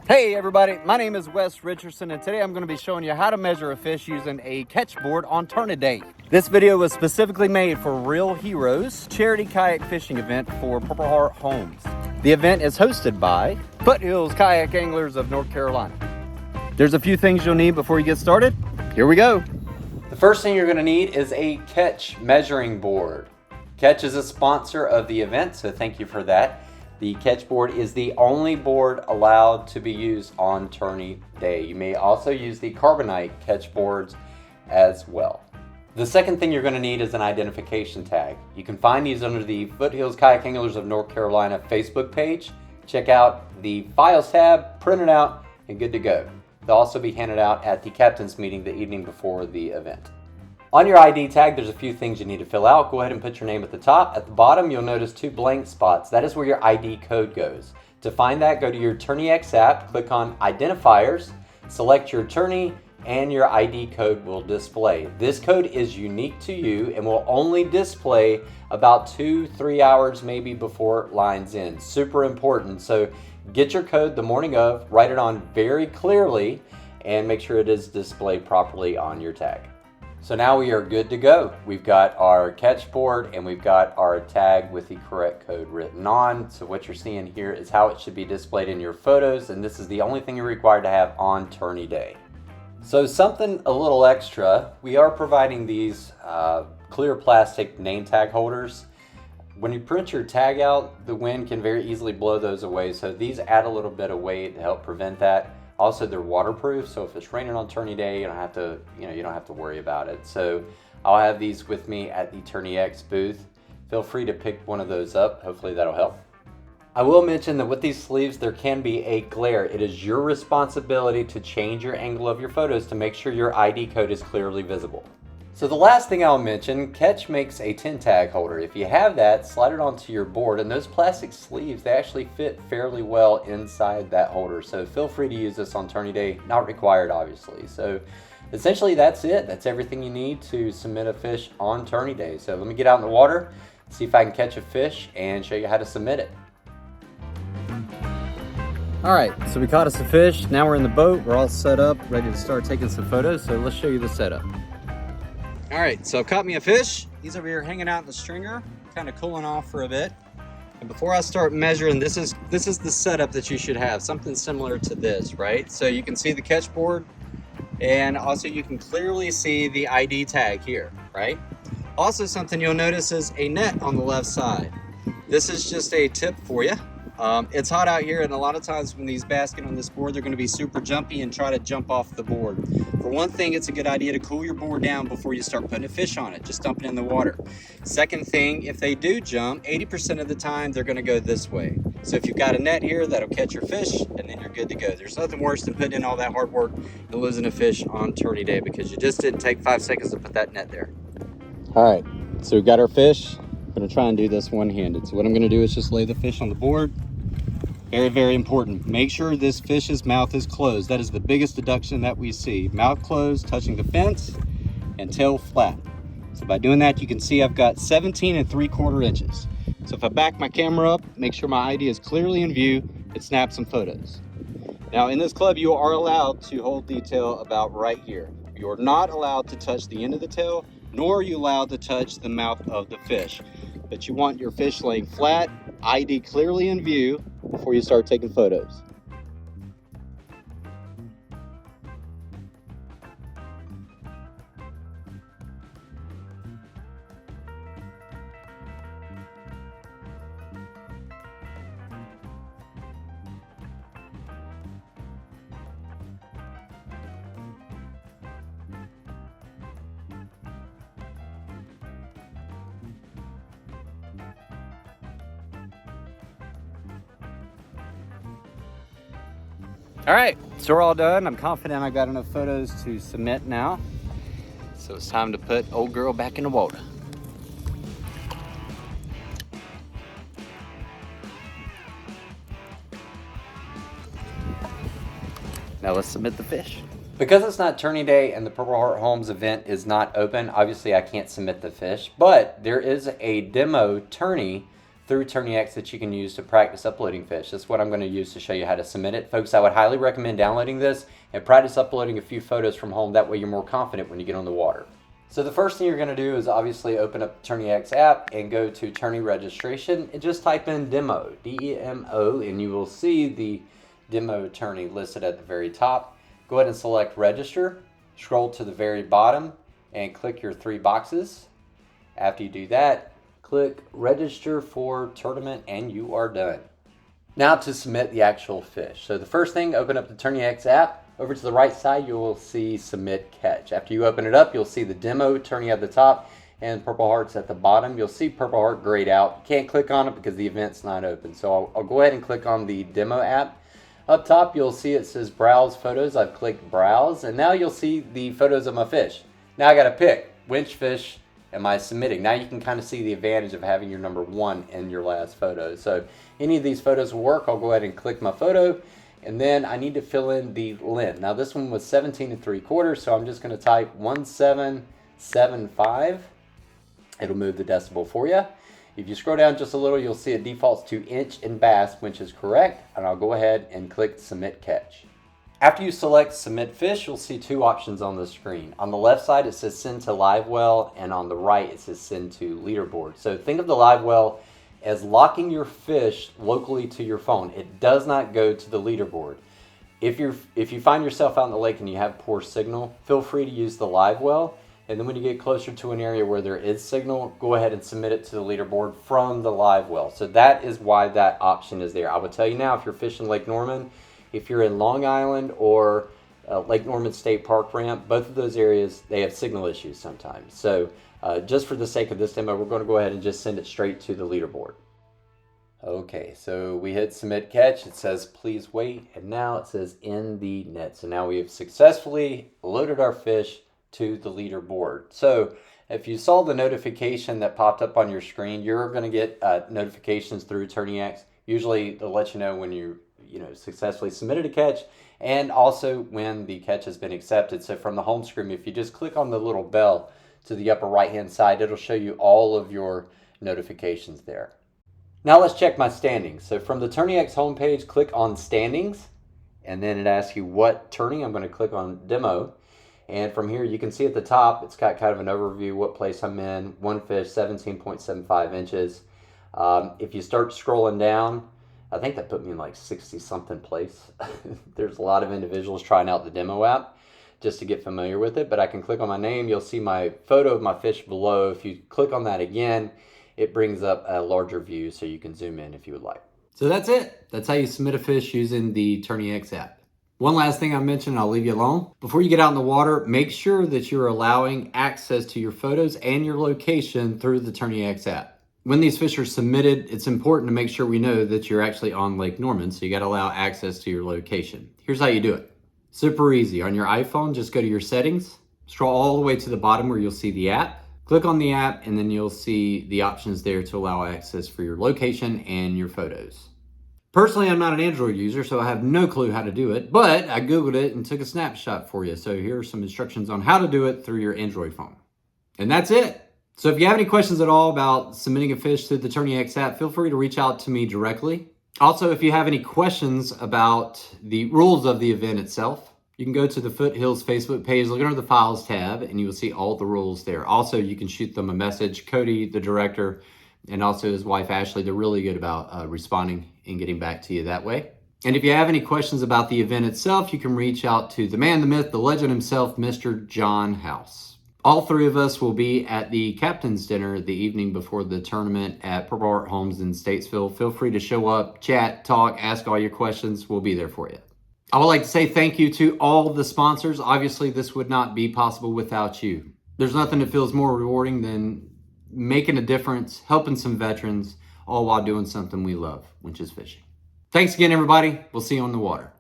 Hey everybody, my name is Wes Richardson and today I'm going to be showing you how to measure a fish using a catch board on TourneyX. This video was specifically made for Real Heroes charity kayak fishing event for Purple Heart Homes. The event is hosted by Foothills Kayak Anglers of North Carolina. There's a few things you'll need before you get started. Here we go. The first thing you're going to need is a catch measuring board. Catch is a sponsor of the event, so thank you for that. The catch board is the only board allowed to be used on tourney day. You may also use the carbonite catch boards as well. The second thing you're going to need is an identification tag. You can find these under the Foothills Kayak Anglers of North Carolina Facebook page. Check out the Files tab, print it out, and good to go. They'll also be handed out at the captain's meeting the evening before the event. On your ID tag, there's a few things you need to fill out. Go ahead and put your name at the top. At the bottom, you'll notice 2 blank spots. That is where your ID code goes. To find that, go to your TourneyX app, click on Identifiers, select your tourney, and your ID code will display. This code is unique to you and will only display about 2-3 hours maybe before it lines in. Super important. So get your code the morning of, write it on very clearly, and make sure it is displayed properly on your tag. So now we are good to go. We've got our catch board and we've got our tag with the correct code written on. So what you're seeing here is how it should be displayed in your photos, and this is the only thing you're required to have on tourney day. So something a little extra, we are providing these clear plastic name tag holders. When you print your tag out, the wind can very easily blow those away, so these add a little bit of weight to help prevent that. Also, they're waterproof, so if it's raining on tourney day, you don't have to worry about it. So I'll have these with me at the TourneyX booth. Feel free to pick one of those up. Hopefully that'll help. I will mention that with these sleeves, there can be a glare. It is your responsibility to change your angle of your photos to make sure your ID code is clearly visible. So the last thing I'll mention, Catch makes a 10 tag holder. If you have that, slide it onto your board, and those plastic sleeves, they actually fit fairly well inside that holder. So feel free to use this on tourney day, not required obviously. So essentially that's it. That's everything you need to submit a fish on tourney day. So let me get out in the water, see if I can catch a fish and show you how to submit it. All right, so we caught us a fish. Now we're in the boat. We're all set up, ready to start taking some photos. So let's show you the setup. All right, so caught me a fish. He's over here hanging out in the stringer, kind of cooling off for a bit. And before I start measuring, this is the setup that you should have, something similar to this, right? So you can see the catch board, and also you can clearly see the ID tag here, right? Also, something you'll notice is a net on the left side. This is just a tip for you. It's hot out here, and a lot of times when these bass get on this board, they're going to be super jumpy and try to jump off the board. For one thing, it's a good idea to cool your board down before you start putting a fish on it. Just dump it in the water. Second thing, if they do jump, 80% of the time they're going to go this way. So if you've got a net here, that'll catch your fish, and then you're good to go. There's nothing worse than putting in all that hard work and losing a fish on tourney day because you just didn't take 5 seconds to put that net there. All right, so we've got our fish. I'm going to try and do this one-handed. So what I'm going to do is just lay the fish on the board. Very, very important. Make sure this fish's mouth is closed. That is the biggest deduction that we see. Mouth closed, touching the fence, and tail flat. So by doing that, you can see I've got 17 3/4 inches. So if I back my camera up, make sure my ID is clearly in view, and snap some photos. Now in this club, you are allowed to hold the tail about right here. You're not allowed to touch the end of the tail, nor are you allowed to touch the mouth of the fish. But you want your fish laying flat, ID clearly in view before you start taking photos. All right, so we're all done. I'm confident I got enough photos to submit now. So it's time to put old girl back in the water. Now let's submit the fish. Because it's not tourney day and the Purple Heart Homes event is not open, obviously I can't submit the fish, but there is a demo tourney through TourneyX that you can use to practice uploading fish. That's what I'm going to use to show you how to submit it. Folks, I would highly recommend downloading this and practice uploading a few photos from home. That way you're more confident when you get on the water. So the first thing you're going to do is obviously open up the TourneyX app and go to Tourney Registration and just type in demo, D-E-M-O, and you will see the demo tourney listed at the very top. Go ahead and select register, scroll to the very bottom and click your 3 boxes. After you do that, click register for tournament and you are done. Now to submit the actual fish. So the first thing, open up the TourneyX app. Over to the right side, you will see Submit Catch. After you open it up, you'll see the demo tourney at the top and purple hearts at the bottom. You'll see purple heart grayed out. You can't click on it because the event's not open. So I'll go ahead and click on the demo app. Up top, you'll see it says Browse Photos. I've clicked Browse, and now you'll see the photos of my fish. Now I gotta pick which fish am I submitting. Now you can kind of see the advantage of having your number 1 in your last photo. So any of these photos will work. I'll go ahead and click my photo. And then I need to fill in the length. Now this one was 17 3/4, so I'm just going to type 1775. It'll move the decibel for you. If you scroll down just a little, you'll see it defaults to inch and bass, which is correct. And I'll go ahead and click Submit Catch. After you select Submit Fish, you'll see 2 options on the screen. On the left side, it says Send to Live Well, and on the right, it says Send to Leaderboard. So think of the Live Well as locking your fish locally to your phone. It does not go to the leaderboard. If you find yourself out in the lake and you have poor signal, feel free to use the live well, and then when you get closer to an area where there is signal, go ahead and submit it to the leaderboard from the live well. So that is why that option is there. I would tell you now, if you're fishing Lake Norman, if you're in Long Island or Lake Norman State Park Ramp, both of those areas, they have signal issues sometimes. So just for the sake of this demo, we're going to go ahead and just send it straight to the leaderboard. Okay, so we hit Submit Catch. It says please wait, and now it says in the net. So now we have successfully loaded our fish to the leaderboard. So if you saw the notification that popped up on your screen, you're going to get notifications through TourneyX. Usually they'll let you know when you successfully submitted a catch, and also when the catch has been accepted. So from the home screen, if you just click on the little bell to the upper right hand side, it'll show you all of your notifications there. Now let's check my standings. So from the TourneyX homepage, click on Standings, and then it asks you what tourney. I'm going to click on Demo, and from here you can see at the top it's got kind of an overview, what place I'm in, 1 fish, 17.75 inches. If you start scrolling down, I think that put me in like 60 something place. There's a lot of individuals trying out the demo app just to get familiar with it, but I can click on my name. You'll see my photo of my fish below. If you click on that again, it brings up a larger view so you can zoom in if you would like. So that's it. That's how you submit a fish using the TourneyX app. One last thing I mentioned, I'll leave you alone. Before you get out in the water, make sure that you're allowing access to your photos and your location through the TourneyX app. When these fish are submitted, it's important to make sure we know that you're actually on Lake Norman, so you got to allow access to your location. Here's how you do it. Super easy. On your iPhone, just go to your settings, scroll all the way to the bottom where you'll see the app, click on the app, and then you'll see the options there to allow access for your location and your photos. Personally, I'm not an Android user, so I have no clue how to do it, but I Googled it and took a snapshot for you. So here are some instructions on how to do it through your Android phone. And that's it. So if you have any questions at all about submitting a fish through the TourneyX app, feel free to reach out to me directly. Also, if you have any questions about the rules of the event itself, you can go to the Foothills Facebook page, look under the Files tab, and you will see all the rules there. Also, you can shoot them a message. Cody, the director, and also his wife, Ashley, they're really good about responding and getting back to you that way. And if you have any questions about the event itself, you can reach out to the man, the myth, the legend himself, Mr. John House. All 3 of us will be at the captain's dinner the evening before the tournament at Purple Heart Homes in Statesville. Feel free to show up, chat, talk, ask all your questions. We'll be there for you. I would like to say thank you to all the sponsors. Obviously, this would not be possible without you. There's nothing that feels more rewarding than making a difference, helping some veterans, all while doing something we love, which is fishing. Thanks again, everybody. We'll see you on the water.